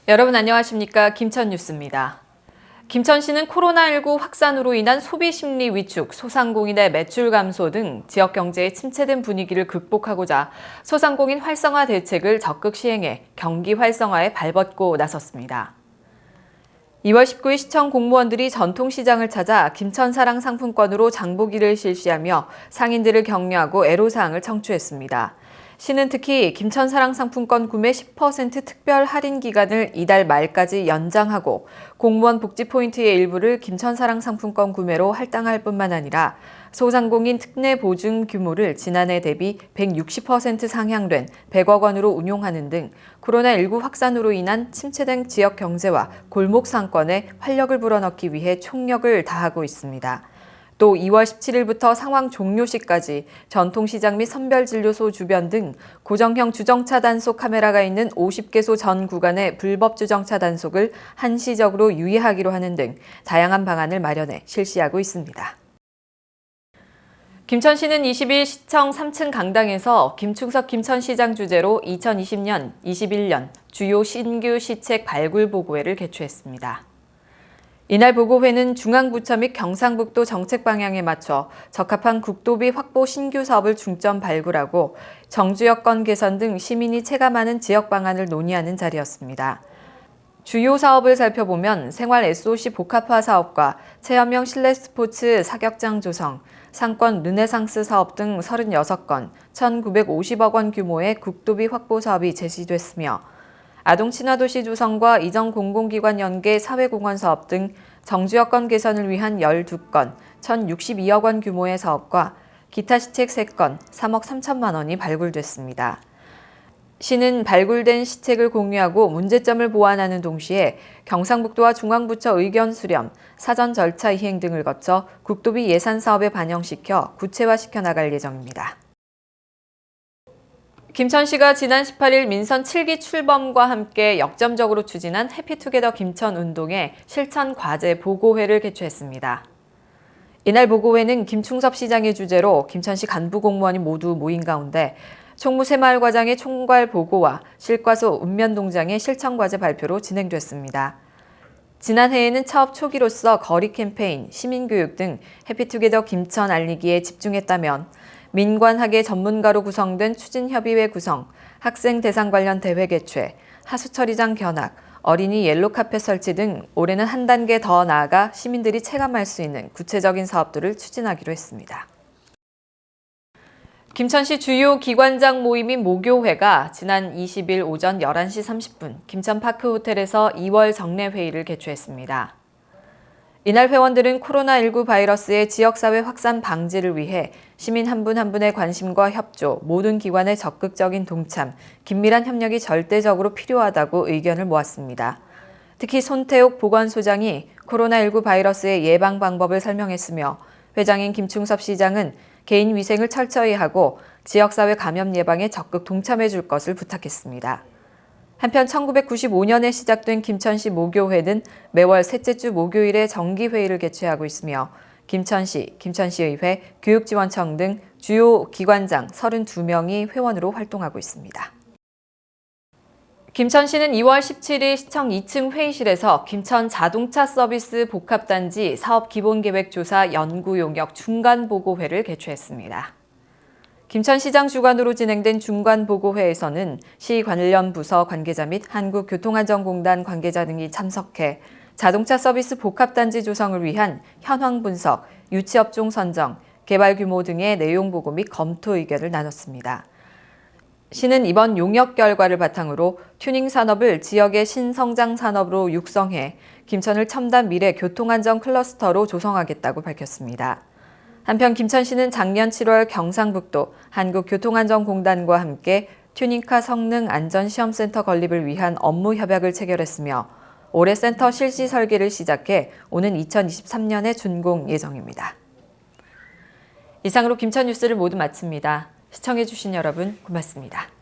여러분 안녕하십니까? 김천 뉴스입니다. 김천시는 코로나19 확산으로 인한 소비 심리 위축, 소상공인의 매출 감소 등 지역 경제의 침체된 분위기를 극복하고자 소상공인 활성화 대책을 적극 시행해 경기 활성화에 발벗고 나섰습니다. 2월 19일 시청 공무원들이 전통시장을 찾아 김천사랑 상품권으로 장보기를 실시하며 상인들을 격려하고 애로사항을 청취했습니다. 시는 특히 김천사랑 상품권 구매 10% 특별 할인 기간을 이달 말까지 연장하고 공무원 복지 포인트의 일부를 김천사랑 상품권 구매로 할당할 뿐만 아니라 소상공인 특례 보증 규모를 지난해 대비 160% 상향된 100억 원으로 운용하는 등 코로나19 확산으로 인한 침체된 지역 경제와 골목 상권에 활력을 불어넣기 위해 총력을 다하고 있습니다. 또 2월 17일부터 상황 종료 시까지 전통시장 및 선별진료소 주변 등 고정형 주정차 단속 카메라가 있는 50개소 전 구간의 불법 주정차 단속을 한시적으로 유예하기로 하는 등 다양한 방안을 마련해 실시하고 있습니다. 김천시는 20일 시청 3층 강당에서 김충석 김천시장 주재로 2020년, 21년 주요 신규 시책 발굴 보고회를 개최했습니다. 이날 보고회는 중앙부처 및 경상북도 정책 방향에 맞춰 적합한 국도비 확보 신규 사업을 중점 발굴하고 정주 여건 개선 등 시민이 체감하는 지역 방안을 논의하는 자리였습니다. 주요 사업을 살펴보면 생활 SOC 복합화 사업과 체험형 실내 스포츠 사격장 조성, 상권 르네상스 사업 등 36건, 1,950억 원 규모의 국도비 확보 사업이 제시됐으며 아동 친화도시 조성과 이전 공공기관 연계 사회공헌 사업 등 정주 여건 개선을 위한 12건, 1,062억 원 규모의 사업과 기타 시책 3건, 3억 3천만 원이 발굴됐습니다. 시는 발굴된 시책을 공유하고 문제점을 보완하는 동시에 경상북도와 중앙부처 의견 수렴, 사전 절차 이행 등을 거쳐 국도비 예산 사업에 반영시켜 구체화시켜 나갈 예정입니다. 김천시가 지난 18일 민선 7기 출범과 함께 역점적으로 추진한 해피투게더 김천 운동의 실천 과제 보고회를 개최했습니다. 이날 보고회는 김충섭 시장의 주재로 김천시 간부 공무원이 모두 모인 가운데 총무 새마을과장의 총괄 보고와 실과소 읍면동장의 실천 과제 발표로 진행됐습니다. 지난해에는 차업 초기로서 거리 캠페인, 시민교육 등 해피투게더 김천 알리기에 집중했다면 민관학의 전문가로 구성된 추진협의회 구성, 학생 대상 관련 대회 개최, 하수처리장 견학, 어린이 옐로카펫 설치 등 올해는 한 단계 더 나아가 시민들이 체감할 수 있는 구체적인 사업들을 추진하기로 했습니다. 김천시 주요 기관장 모임인 모교회가 지난 20일 오전 11시 30분 김천파크 호텔에서 2월 정례회의를 개최했습니다. 이날 회원들은 코로나19 바이러스의 지역사회 확산 방지를 위해 시민 한 분 한 분의 관심과 협조, 모든 기관의 적극적인 동참, 긴밀한 협력이 절대적으로 필요하다고 의견을 모았습니다. 특히 손태옥 보건소장이 코로나19 바이러스의 예방 방법을 설명했으며 회장인 김충섭 시장은 개인 위생을 철저히 하고 지역사회 감염 예방에 적극 동참해 줄 것을 부탁했습니다. 한편 1995년에 시작된 김천시 모교회는 매월 셋째 주 목요일에 정기회의를 개최하고 있으며 김천시, 김천시의회, 교육지원청 등 주요 기관장 32명이 회원으로 활동하고 있습니다. 김천시는 2월 17일 시청 2층 회의실에서 김천 자동차 서비스 복합단지 사업 기본계획 조사 연구 용역 중간보고회를 개최했습니다. 김천시장 주관으로 진행된 중간보고회에서는 시 관련 부서 관계자 및 한국교통안전공단 관계자 등이 참석해 자동차 서비스 복합단지 조성을 위한 현황 분석, 유치업종 선정, 개발 규모 등의 내용 보고 및 검토 의견을 나눴습니다. 시는 이번 용역 결과를 바탕으로 튜닝 산업을 지역의 신성장 산업으로 육성해 김천을 첨단 미래 교통안전 클러스터로 조성하겠다고 밝혔습니다. 한편 김천시는 작년 7월 경상북도 한국교통안전공단과 함께 튜닝카 성능 안전시험센터 건립을 위한 업무 협약을 체결했으며 올해 센터 실시 설계를 시작해 오는 2023년에 준공 예정입니다. 이상으로 김천 뉴스를 모두 마칩니다. 시청해주신 여러분 고맙습니다.